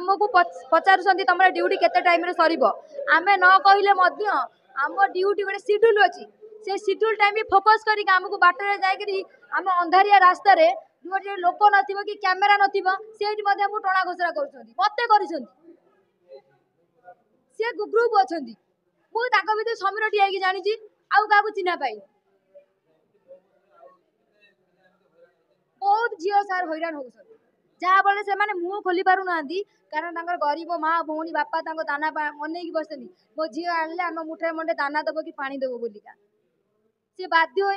आमको पचार तुम ड्यूटी केते टाइम रे सरीब आमे न कहले मध्य आम ड्यूटी गोटे सिड्यूल अच्छी से सिड्यूल टाइम भी फोकस करके आमको बाटर जाकि आम अंधारिया रास्ता रे जो लोक नथिबो कि कैमेरा नथिबो सेठी मध्ये हमको टणा घोषरा करछंती मते करछंती से ग्रुप अछंती मु ताको भीतर समीर टिया की जानि छी आउ काको चिन्हा पाई बहुत झियो सार हैरान होउछन जहाँ फल से मुह खोली पार ना कारण तांकर गरीब माँ भौणी बापा दाना अनेक बसती मो झी आने आम मुठे मुठे दाना दब कि पानी दब बोलिका सी बाध्य हो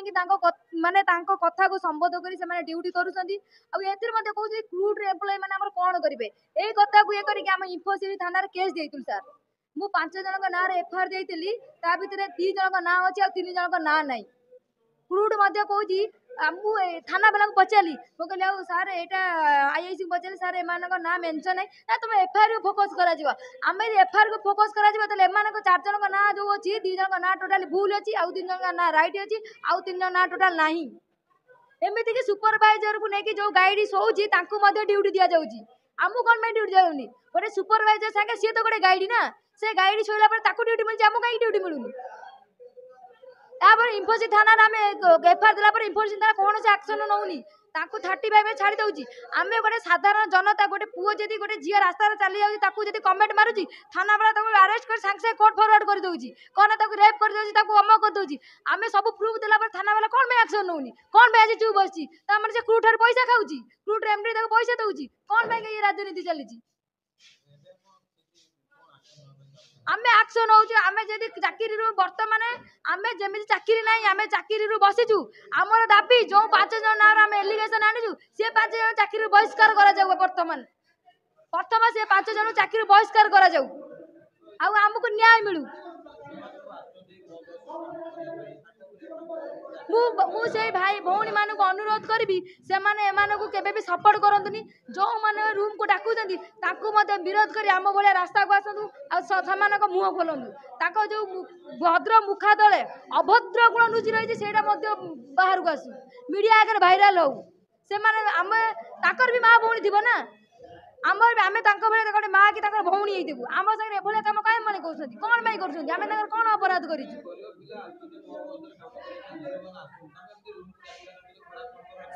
माने कथा को संबोध कर ड्यूटी करुँच क्रूड एम्प्लॉय मैंने कौन करेंगे यही कथा को ये करके इंफोसिटी थाना केस देलु सार मु 5 जन ना एफआईआर देती ता भितर 2 जन ना अच्छे 3 जन ना ना क्रूड कहूँ थाना वाला को पचारि मो कहली सार यहाँ आईआईसी पचारि सार एम ना मेंशन है तुम एफआईआर को फोकस करा आम एफआईआर को फोकस करा एम 4 जन ना जो अच्छी 2 जन ना टोटाल भूल अच्छी आउ 3 जन ना राइट अच्छी आउ 3 जन ना टोटाल ना एमती कि सुपरवाइजर को लेकिन जो गाइड शोची ड्यूटी दि जाऊँगी आमको कौन ड्यूटी दिखाऊनी गोटे सुपरवाइजर सागे सी तो गोटे गाइड ना से गाइड शोला ड्यूटी मिलती आमको कहीं ड्यूटी मिलूनी इंफोसिटी थाना एफआईआर देला इंफोसिटी थाना कौन से एक्शन नौनी 35 छाड़ी दौची आम गोटे साधारण जनता गोटे पुओ जदि गोटे झील रास्ता चली जाऊँगी कमेंट मारुची थाना वाला अरेस्ट कर सांगे कोर्ट फरवर्ड कर दौची कौन रेप कर दौची अमक कर दौची आम सब प्रूफ देला थाना वाला कौन एक्शन नौनी कौन आज चुप बसी से क्रू ठार पैसा खाऊँ क्रू एमडी पैसा दौची कौन ये राजनीति चली आमे एक्शन होउछु आमे जदि चाकरी रु वर्तमान आमे जेमिति चाकरी नाही आमे चाकरी रु बसिछु हमर दाबी जो 5 जन नार आमे एलिगेशन आनिछु से 5 जन चाकरी बहिष्कार करा जाऊ वर्तमान प्रथम से 5 जन चाकरी बहिष्कार करा जाऊ आ हमको न्याय मिलू मु से भाई भौणी मानक अनुरोध करी से माने एमान को केबे भी सपोर्ट करंतुनी जो माने रूम को डाकुचंती ताकू मते विरोध करी आम भले रास्ता को आसतु आ समानक मुह खोलंतु ताको जो भद्र मुखा तले अभद्र गुण लुचि रही सेटा मते बाहर को आसु मीडिया आगे भाइराल हो से माने आम ताकर भी माँ भौणी थिबो ना आमर आमे तांको बेले गोटे माँ कि ताकर भौणी हेइथिबु आम संगे एभले काम काहे माने करछंती कोन भाई करछंती आमे ताकर कोन अपराध करिछु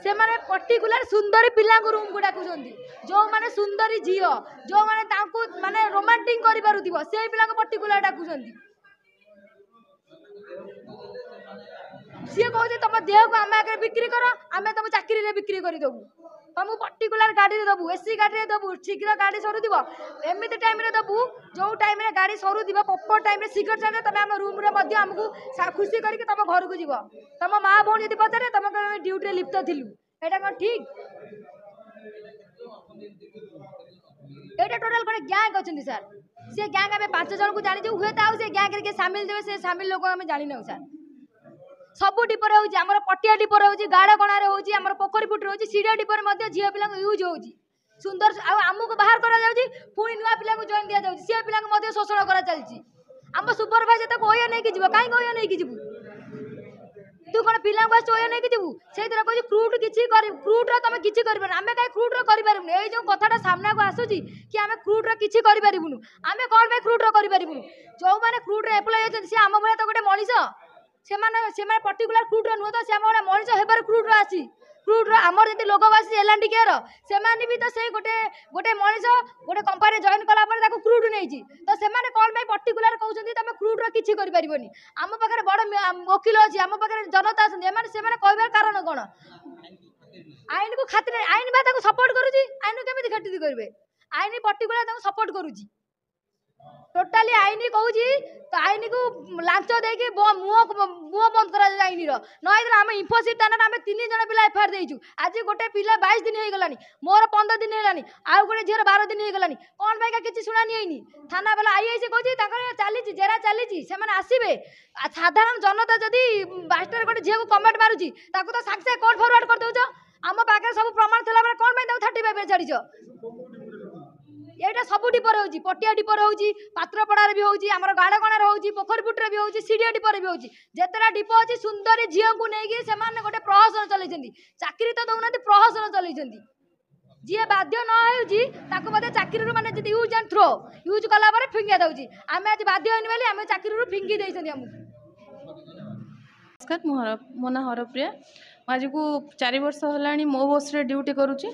से माने पर्टिकुलर सुंदरी पिला को रूम को डाकुचंती जो माने सुंदरी झियो जो माने तांको माने रोमांटिक करि पारुथिबो से पिला को पर्टिकुलर डाकुचंती सी कहते तुम देह को आम आगे बिक्री कर आम तुम चाकरी रे बिक्री कर देबू तुमको पर्टिकुलर गाड़ी दबू एसी गाड़ी दबू शीघ्र गाड़ी सरुव एमती टाइम दबू जो टाइम गाड़ी सरुव प्रॉपर टाइम शीघ्र चल तुम आम रूम आमको खुशी करके तुम घर को जीव तुम माँ भौणी यदि पचारे तुम ड्यूटी लिप्त थिलु एटा कौन ठीक एटा टोटाल गोटे गैंग अच्छा सर से गैंग आम 5 जन को जानी हुए तो से गैंग के सामिल देवे से सामिल लोक आम जानी ना सर सब डिपर होमर पटिया डिपर हो गाड़ कणार होमर पोखरी पुट हो सीढ़िया डिपर झील पिला यूज हो सुंदर आमको बाहर करा पुणी नुआ पिला जॉइन दि जाऊँगी सी पिला शोषण करा चलती आम सुपरवाइजर तक ओया नहीं जीव कहीं ओया नहीं जीवु तू कौन पिला ओया नहीं जीवु से कह क्रूड किसी क्रूड तुम किसी कर आम कहीं क्रूड करूँ ये जो कथाटा सामना को आसूसी कि आम क्रूड किसी करूँ आम कौन क्रूड करूँ जो मैंने क्रूड एम्प्लॉय होती सी आम भाया तो गोटे मनीष से पर्टिकुलर क्रूड नुह तो से मनीष हेबार क्रूड आसी क्रूड आमर जी लोग आसी एल&टी केयर से भी तो से गोटे गोटे मनीष गोटे कंपानी जॉइन कला क्रूड नहीं तो से कौन पर्टिकुलर कहते तुम क्रूड किसी करें आम पाखे बड़ वकिल अच्छी आम पाखे जनता से कहबार कारण कौन आईन को खातिर आईन बा सपोर्ट करुँच आईन केमी खातिर करेंगे आईन पर्टिकुलर सपोर्ट करुँच टोटाली आईन कहूँ तो आईन को लांच देकी मुह बंद कर आईन रही आम इंफोसिटी थाना आम 3 जन पिला एफआईआर देचु आज गोटे पिला 22 दिन हो गलानी मोर 15 दिन है आउ गोटे झीर 12 दिन हो गलानी कौन भाई किसी शुणानी होनी थाना वाला आईआईसी कहूँ चली जेरा चली आसवे साधारण जनता जदि मास्टर गोटे झील को कमेंट मारुची तो सागे कोर्ट फरवर्ड कर दौच आम पाखे सब प्रमाण थी कौन 35 छाड़ ये सब डिपर हो पटिया डिपर हो पात्रपड़ार भी होगी आम गाड़कणार हो पोखरीपुटर भी होगी सीढ़िया डिपर भी होगी जितेटा डिप अच्छी सुंदरी झील को लेकिन से गोटे प्रहसन चलती चाकरी तो दौना प्रहसन चलती जी बाध्य न होती चाकरी माने यूज एंड थ्रो यूज कला फिंगा दौर आम आज बाध्य होनी आम चाकरी फिंगी देती आमको। नमस्कार मो ना हरप्रिया आज को 4 वर्ष है मो बस रे ड्यूटी करुँची।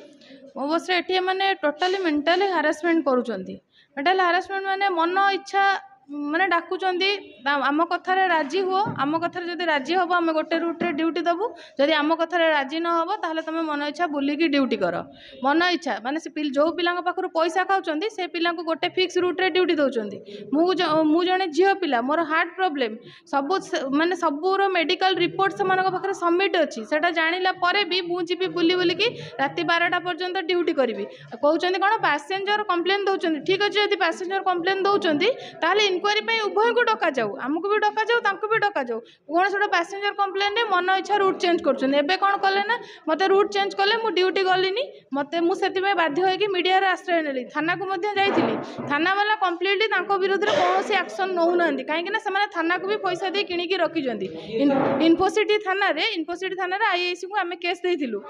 मो बस रे एटी माने टोटाली मेंटल हारासमेंट करुँच। मेंटल हारासमेंट माने मन इच्छा माने डाकुचंदी आम कथार राजी हुओ आम कथार जदि राजी हम आम गोटे रूट्रे ड्यूटी दबू जदि आम कथार राजी न हम ताहले तुम मन इच्छा बुलिकी ड्यूटी कर मन इच्छा माने जो पिला पाखर पैसा खाऊँ से पिला गोटे फिक्स रूट्रे ड्यूटी दौरान मु जड़े झील पिला मोर हार्ट प्रोब्लेम सब माने सबूर मेडिकल रिपोर्ट से पाखे सबमिट अच्छी से जानिला परे भी मुझे बुली बुलिकी राति 12टा पर्यंत ड्यूटी करी कहते कौन पैसेंजर कंप्लेन दौरान ठीक अच्छे जब पैसेंजर कंप्लेन दौरान ताहले इनक्वारी उभय को डका जाऊ आमको भी डका जाऊ भी डका जाऊ कौन से पैसेंजर कंप्लेन रे मन इच्छा रूट चेंज कर कौन कले ना मत रूट चेंज कले मु ड्यूटी गलिनी मत मुझे बाध्य होगी मीडिया आश्रय नेली थाना को जाइली थाना वाला कम्प्लीटली विरुद्ध में कौन एक्शन नौ कहीं थाना को भी पैसा दे किणिकी रखिंट इनफोसिटी थाना आईआईसी को आम केस देलु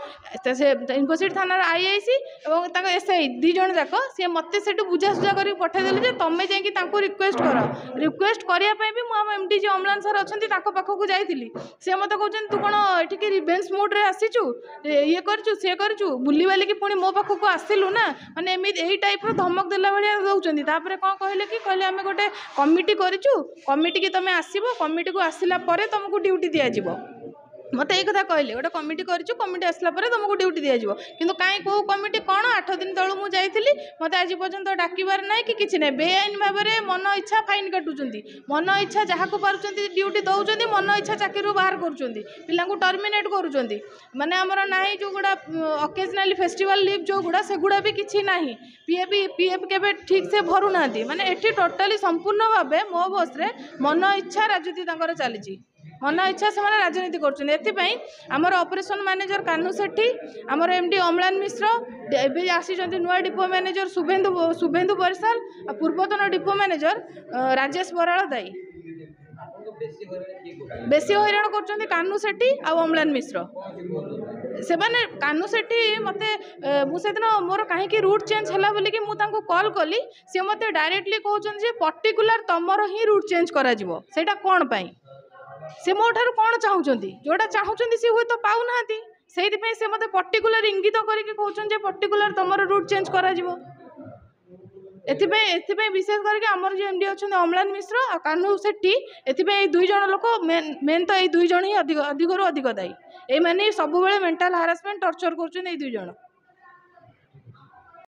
इनफोसिटी थाना आईआईसी और एसआई दी जन जाक सी मत से बुझासुझा कर पठेदेले तुम जा रिक्वेस्ट कर रिक्वेस्ट करने भी मुझे एमडी जो अम्लान सर अच्छा पाखक जाइली सी मत कहते तू कौन ये रिवेंज मोड रे आसीचु ये करू सी करू बुली बालिकी पुणी मो पाखक आसिलु ना माने यही टाइप धमक देला भाया दौरान तापर कौन कहले कि कहले आम गोटे कमिटी करूँ कमिटी की तुम आसब कमिटी को आसला तुमको ड्यूटी दिज्व मत एक कथा कहले गोटे कमिटी करूँ कमिटी आसला तुमको ड्यूटी दिज्व किंतु कहीं कौ कमिटी कौन 8 दिन तलू मुझे जाइली मत आज पर्यंत डाकबार ना कि किसी ना बेआईन भाव में मन इच्छा फाइन काटुंट मन इच्छा जहाँ को पार्टी ड्यूटी दौरान मन इच्छा चाकरी बाहर कर टर्मिनेट कर माने आमर ना जो गुड़ा अकेजनाली फेस्टिवल लीव जो गुड़ा से गुड़ा भी किसी ना पीएफ के ठीक से भरू ना माने एठी टोटाली संपूर्ण भाव मो बस रे मन इच्छा राजनीति चली मन इच्छा से राजनीति कर ऑपरेशन मैनेजर कान्हू सेठी आमर एमडी अम्लान मिश्र एवं आसी नुआ डिपो मैनेजर शुभेन्दु परिसाल पूर्वतन डिपो मैनेजर राजेश बराल दाई बेसी हैरान कर कान्हू सेठी आ अम्लान मिश्र से माने कान्हू सेठी मत मुझे मोर कहीं रूट चेंज है बोलिकी मुझे कॉल कली सी मत डायरेक्टली कहते पर्टिकुलर तुमर ही रूट चेंज करा कौन पाई से मो ठार कौन चाहूँगी जोटा चाहूँगी सी हुए तो पाऊना से मत पर्टिकुलर इंगित करके कहते पर्टिकुलर तुम रूट चेंज कर विशेष करके आमर जो एमडी अच्छा अम्लान मिश्र और कान्हू सेठी ए दुई जन लोक मेन तो ये दुई जन ही अधिक अधिक दायी ये सब मेंटल हारासमेंट टर्चर कर दुई जन।